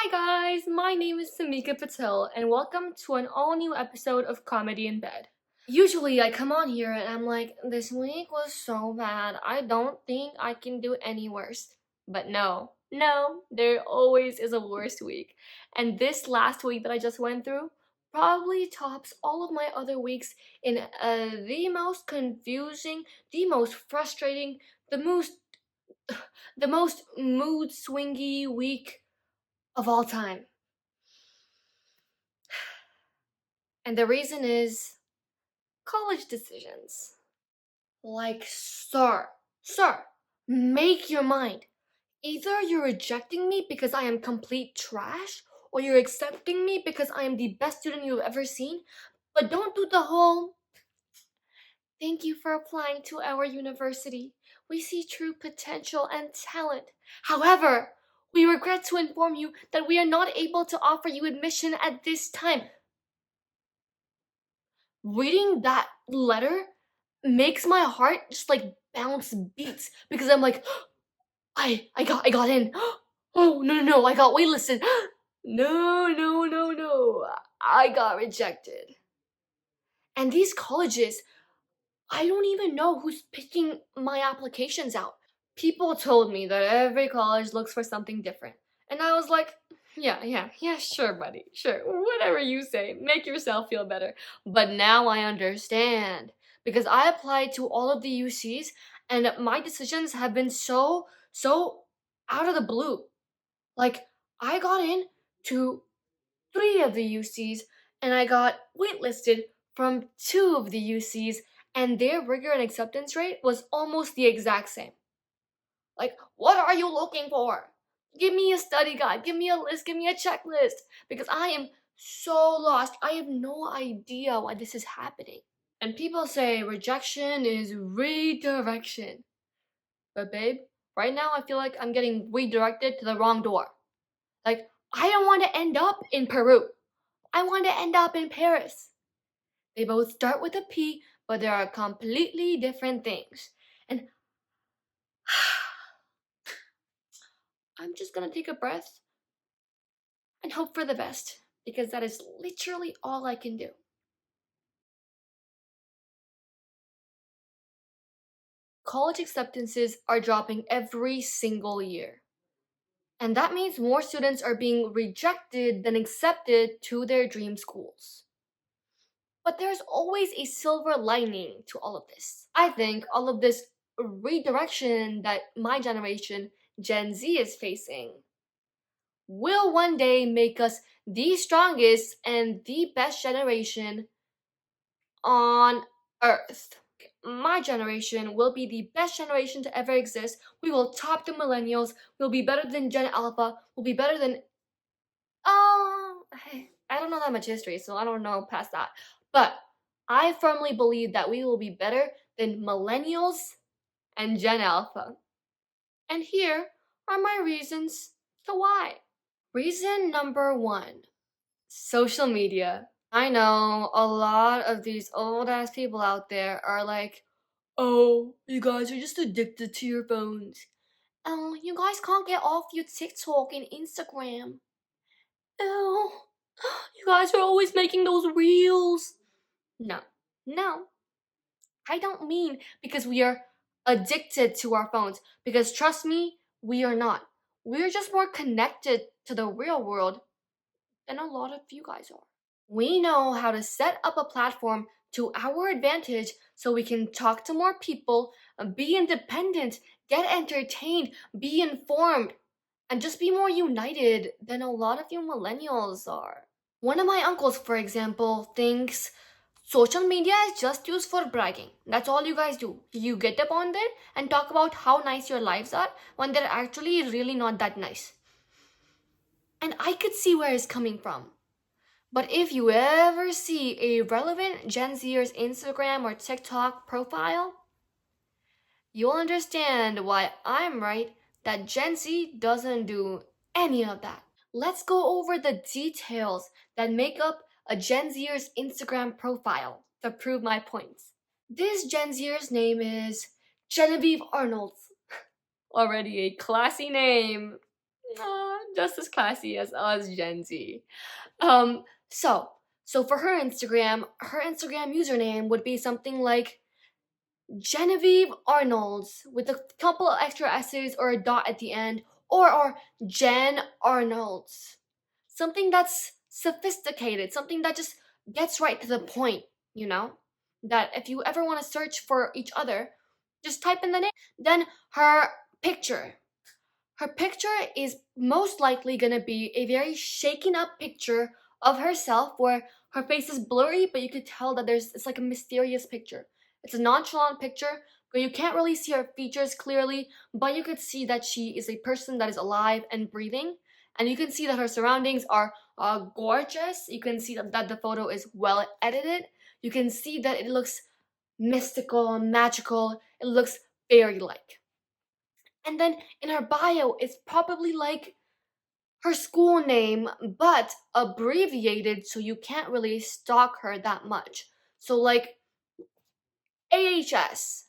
Hi guys, my name is Samika Patel and welcome to an all-new episode of Comedy in Bed. Usually I come on here and I'm like, this week was so bad, I don't think I can do any worse. But no, there always is a worse week. And this last week that I just went through probably tops all of my other weeks in the most confusing, the most frustrating, the most the most mood swingy week of all time. And the reason is college decisions. Like, sir, make your mind. Either you're rejecting me because I am complete trash, or you're accepting me because I am the best student you've ever seen. But don't do the whole, thank you for applying to our university. We see true potential and talent. However, we regret to inform you that we are not able to offer you admission at this time. Reading that letter makes my heart just like bounce beats because I'm like, I got in. Oh no, I got waitlisted. No, I got rejected. And these colleges, I don't even know who's picking my applications out. People told me that every college looks for something different. And I was like, yeah, sure, buddy. Sure. Whatever you say. Make yourself feel better. But now I understand. Because I applied to all of the UCs and my decisions have been so out of the blue. Like, I got in to 3 of the UCs and I got waitlisted from 2 of the UCs, and their rigor and acceptance rate was almost the exact same. Like, what are you looking for? Give me a study guide, give me a list, give me a checklist, because I am so lost. I have no idea why this is happening. And people say rejection is redirection. But babe, right now I feel like I'm getting redirected to the wrong door. Like, I don't want to end up in Peru. I want to end up in Paris. They both start with a P, but they are completely different things. And I'm just gonna take a breath and hope for the best, because that is literally all I can do. College acceptances are dropping every single year. And that means more students are being rejected than accepted to their dream schools. But there's always a silver lining to all of this. I think all of this redirection that my generation, Gen Z, is facing will one day make us the strongest and the best generation on Earth. My generation will be the best generation to ever exist. We will top the millennials. We'll be better than Gen Alpha. We'll be better than. I don't know that much history, so I don't know past that. But I firmly believe that we will be better than millennials and Gen Alpha. And here are my reasons to why. Reason number 1, social media. I know a lot of these old ass people out there are like, oh, you guys are just addicted to your phones. Oh, you guys can't get off your TikTok and Instagram. Oh, you guys are always making those reels. No, I don't mean because we are addicted to our phones. Because trust me, we are not. We're just more connected to the real world than a lot of you guys are. We know how to set up a platform to our advantage so we can talk to more people, be independent, get entertained, be informed, and just be more united than a lot of you millennials are. One of my uncles, for example, thinks social media is just used for bragging. That's all you guys do. You get up on there and talk about how nice your lives are when they're actually really not that nice. And I could see where it's coming from. But if you ever see a relevant Gen Zer's Instagram or TikTok profile, you'll understand why I'm right that Gen Z doesn't do any of that. Let's go over the details that make up a Gen Zer's Instagram profile to prove my points. This Gen Zer's name is Genevieve Arnold. Already a classy name. Just as classy as us Gen Z. Um, so so for her Instagram username would be something like Genevieve Arnold's with a couple of extra S's or a dot at the end, or Jen Arnold's. Something that's sophisticated, something that just gets right to the point, you know? That if you ever want to search for each other, just type in the name. Then her picture. Her picture is most likely gonna be a very shaken up picture of herself where her face is blurry, but you could tell that it's like a mysterious picture. It's a nonchalant picture where you can't really see her features clearly, but you could see that she is a person that is alive and breathing. And you can see that her surroundings are gorgeous. You can see that the photo is well edited. You can see that it looks mystical, magical. It looks fairy like. And then in her bio, it's probably like her school name, but abbreviated so you can't really stalk her that much. So, like AHS.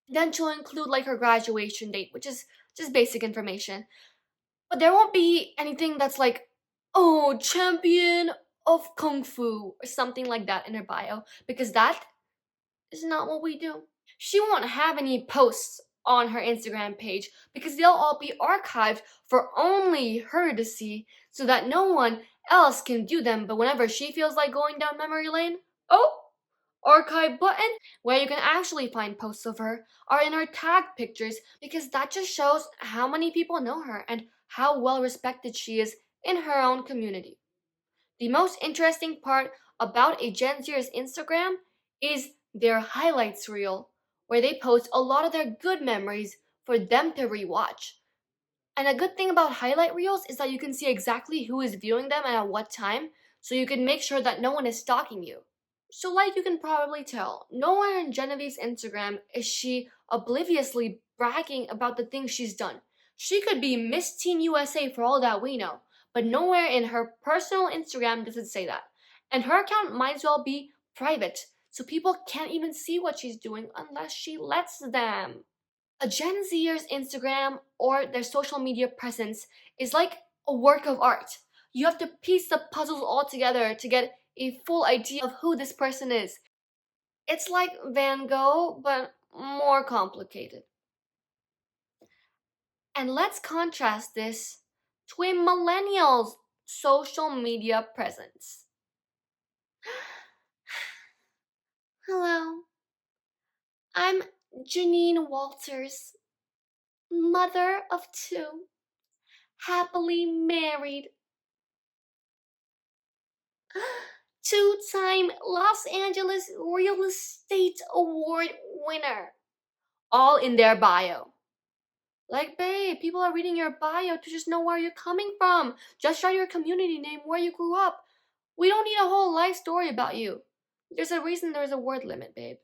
Then she'll include like her graduation date, which is just basic information. But there won't be anything that's like, oh, champion of Kung Fu or something like that in her bio, because that is not what we do. She won't have any posts on her Instagram page because they'll all be archived for only her to see so that no one else can view them. But whenever she feels like going down memory lane, oh, archive button where you can actually find posts of her are in her tagged pictures because that just shows how many people know her and how well respected she is in her own community. The most interesting part about a Gen Zer's Instagram is their highlights reel, where they post a lot of their good memories for them to rewatch. And a good thing about highlight reels is that you can see exactly who is viewing them and at what time, so you can make sure that no one is stalking you. So, like you can probably tell, nowhere in Genevieve's Instagram is she obliviously bragging about the things she's done. She could be Miss Teen USA for all that we know, but nowhere in her personal Instagram does it say that. And her account might as well be private, so people can't even see what she's doing unless she lets them. A Gen Zer's Instagram or their social media presence is like a work of art. You have to piece the puzzles all together to get a full idea of who this person is. It's like Van Gogh, but more complicated. And let's contrast this to a millennial's social media presence. Hello, I'm Janine Walters, mother of two, happily married, two-time Los Angeles Real Estate Award winner. All in their bio. Like, babe, people are reading your bio to just know where you're coming from. Just write your community name, where you grew up. We don't need a whole life story about you. There's a reason there's a word limit, babe.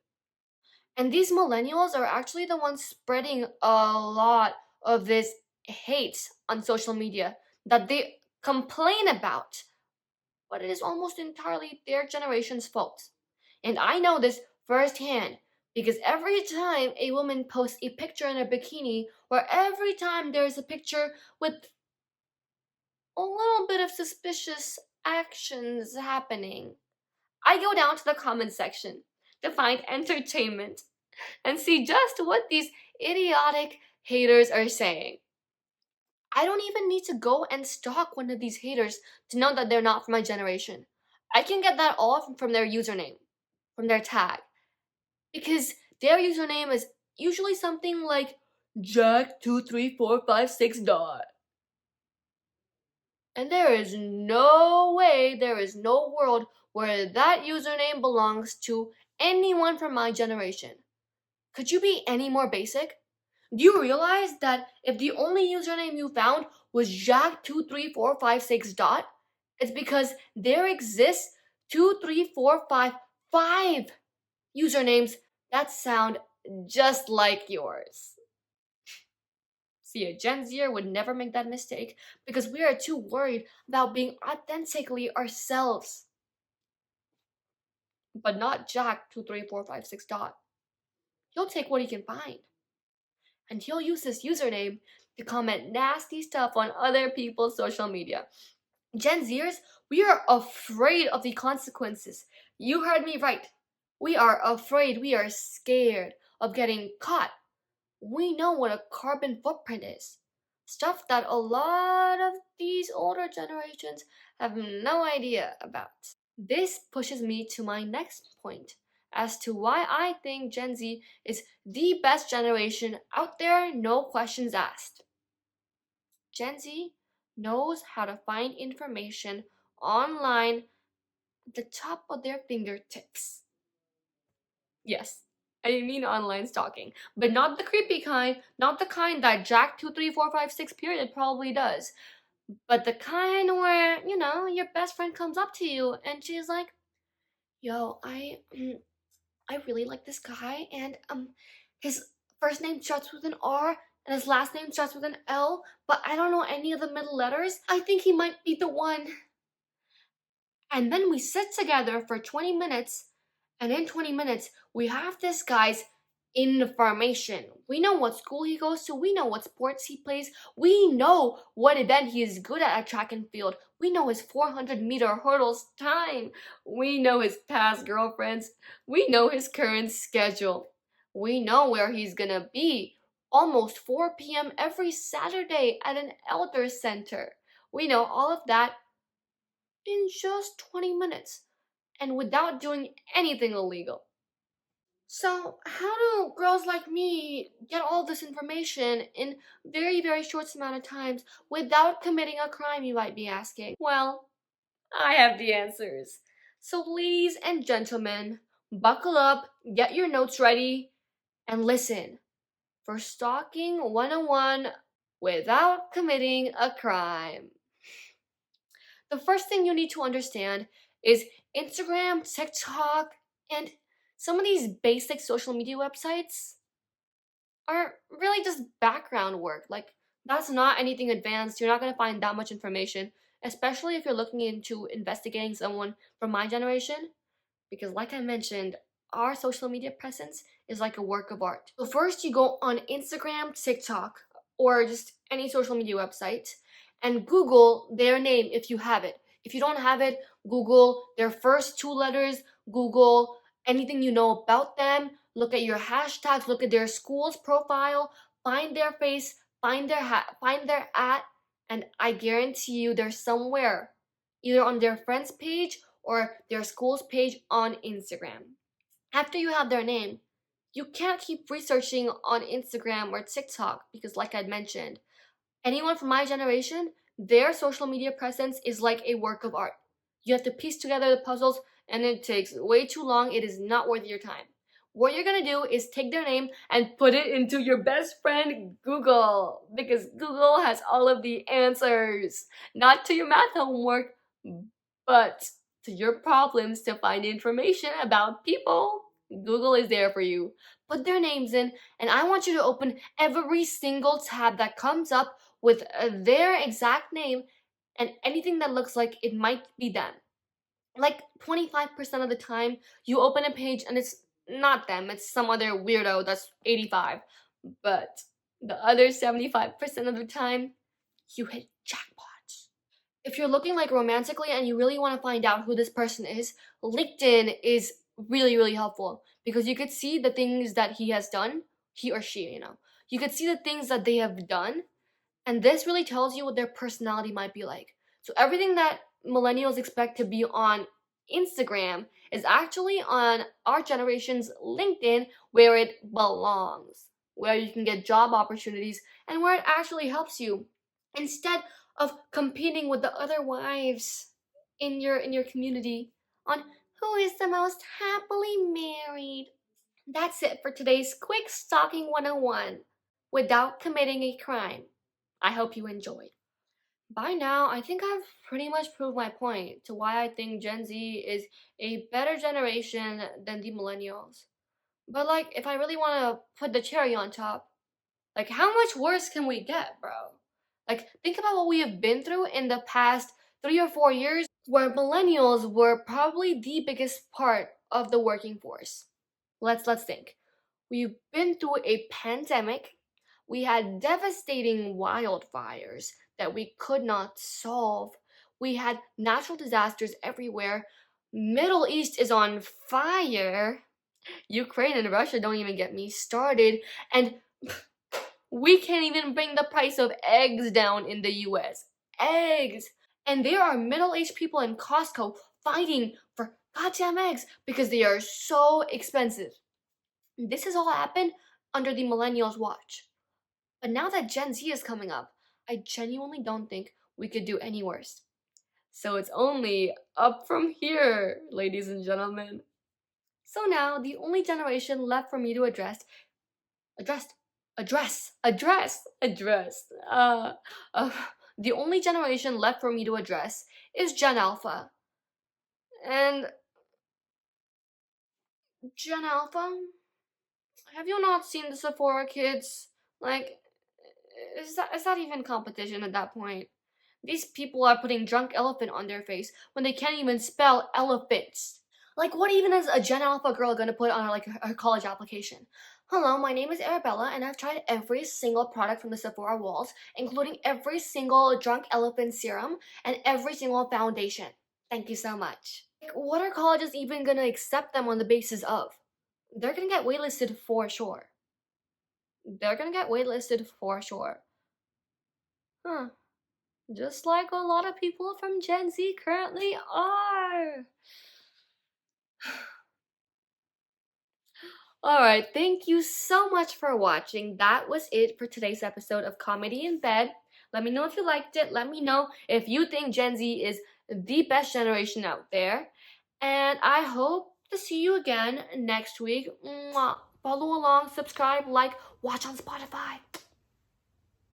And these millennials are actually the ones spreading a lot of this hate on social media that they complain about, but it is almost entirely their generation's fault. And I know this firsthand because every time a woman posts a picture in a bikini, or every time there's a picture with a little bit of suspicious actions happening, I go down to the comment section to find entertainment and see just what these idiotic haters are saying. I don't even need to go and stalk one of these haters to know that they're not from my generation. I can get that all from their username, from their tag, because their username is usually something like Jack23456 dot. And there is no way, there is no world where that username belongs to anyone from my generation. Could you be any more basic? Do you realize that if the only username you found was Jack23456 dot, it's because there exists 23455 usernames that sound just like yours. See, a Gen Zer would never make that mistake because we are too worried about being authentically ourselves. But not Jack23456 dot. He'll take what he can find. And he'll use this username to comment nasty stuff on other people's social media. Gen Zers, we are afraid of the consequences. You heard me right. We are afraid, we are scared of getting caught. We know what a carbon footprint is. Stuff that a lot of these older generations have no idea about. This pushes me to my next point as to why I think Gen Z is the best generation out there, no questions asked. Gen Z knows how to find information online at the top of their fingertips. Yes, I mean online stalking, but not the creepy kind, not the kind that Jack 23456 period probably does, but the kind where, your best friend comes up to you and she's like, "Yo, I really like this guy and his first name starts with an R and his last name starts with an L, but I don't know any of the middle letters. I think he might be the one." And then we sit together for 20 minutes, and in 20 minutes, we have this guy's information. We know what school he goes to, we know what sports he plays, we know what event he is good at track and field, we know his 400-meter hurdles time, we know his past girlfriends, we know his current schedule, we know where he's gonna be almost 4 p.m. every Saturday at an elder center. We know all of that in just 20 minutes and without doing anything illegal. So, how do girls like me get all this information in very, very short amount of times without committing a crime, you might be asking? Well, I have the answers. So, ladies and gentlemen, buckle up, get your notes ready, and listen for Stalking 101 without committing a crime. The first thing you need to understand is Instagram, TikTok, and some of these basic social media websites are really just background work. Like, that's not anything advanced. You're not going to find that much information, especially if you're looking into investigating someone from my generation. Because, like I mentioned, our social media presence is like a work of art. So, first, you go on Instagram, TikTok, or just any social media website and Google their name if you have it. If you don't have it, Google their first two letters, Google anything you know about them, look at your hashtags, look at their school's profile, find their face, find their at, and I guarantee you they're somewhere, either on their friend's page or their school's page on Instagram. After you have their name, you can't keep researching on Instagram or TikTok because, like I mentioned, anyone from my generation, their social media presence is like a work of art. You have to piece together the puzzles, and it takes way too long. It is not worth your time. What you're gonna do is take their name and put it into your best friend Google because Google has all of the answers. Not to your math homework, but to your problems to find information about people. Google is there for you. Put their names in, and I want you to open every single tab that comes up with their exact name and anything that looks like it might be them. Like 25% of the time, you open a page and it's not them, it's some other weirdo that's 85. But the other 75% of the time, you hit jackpot. If you're looking like romantically and you really want to find out who this person is, LinkedIn is really, really helpful because you could see the things that he has done, he or she. You could see the things that they have done, and this really tells you what their personality might be like. So everything that millennials expect to be on Instagram is actually on our generation's LinkedIn where it belongs, where you can get job opportunities and where it actually helps you instead of competing with the other wives in your community on who is the most happily married. That's it for today's quick stalking 101 without committing a crime. I hope you enjoyed. By now, I think I've pretty much proved my point to why I think Gen Z is a better generation than the millennials. But like, if I really want to put the cherry on top, like, how much worse can we get, bro? Like, think about what we have been through in the past 3 or 4 years, where millennials were probably the biggest part of the working force. Let's think. We've been through a pandemic. We had devastating wildfires that we could not solve. We had natural disasters everywhere. Middle East is on fire. Ukraine and Russia don't even get me started. And we can't even bring the price of eggs down in the US. Eggs! And there are middle-aged people in Costco fighting for goddamn eggs because they are so expensive. This has all happened under the Millennials' watch. But now that Gen Z is coming up, I genuinely don't think we could do any worse. So it's only up from here, ladies and gentlemen. So now the only generation left for me to address, address. The only generation left for me to address is Gen Alpha. And Gen Alpha, have you not seen the Sephora kids? Like, is that even competition at that point? These people are putting drunk elephant on their face when they can't even spell elephants. Like, what even is a Gen Alpha girl gonna put on her college application? Hello, my name is Arabella, and I've tried every single product from the Sephora walls, including every single drunk elephant serum and every single foundation. Thank you so much. Like, what are colleges even gonna accept them on the basis of? They're gonna get waitlisted for sure. They're gonna get waitlisted for sure. Huh. Just like a lot of people from Gen Z currently are. Alright, thank you so much for watching. That was it for today's episode of Comedy in Bed. Let me know if you liked it. Let me know if you think Gen Z is the best generation out there. And I hope to see you again next week. Mwah. Follow along, subscribe, like, watch on Spotify.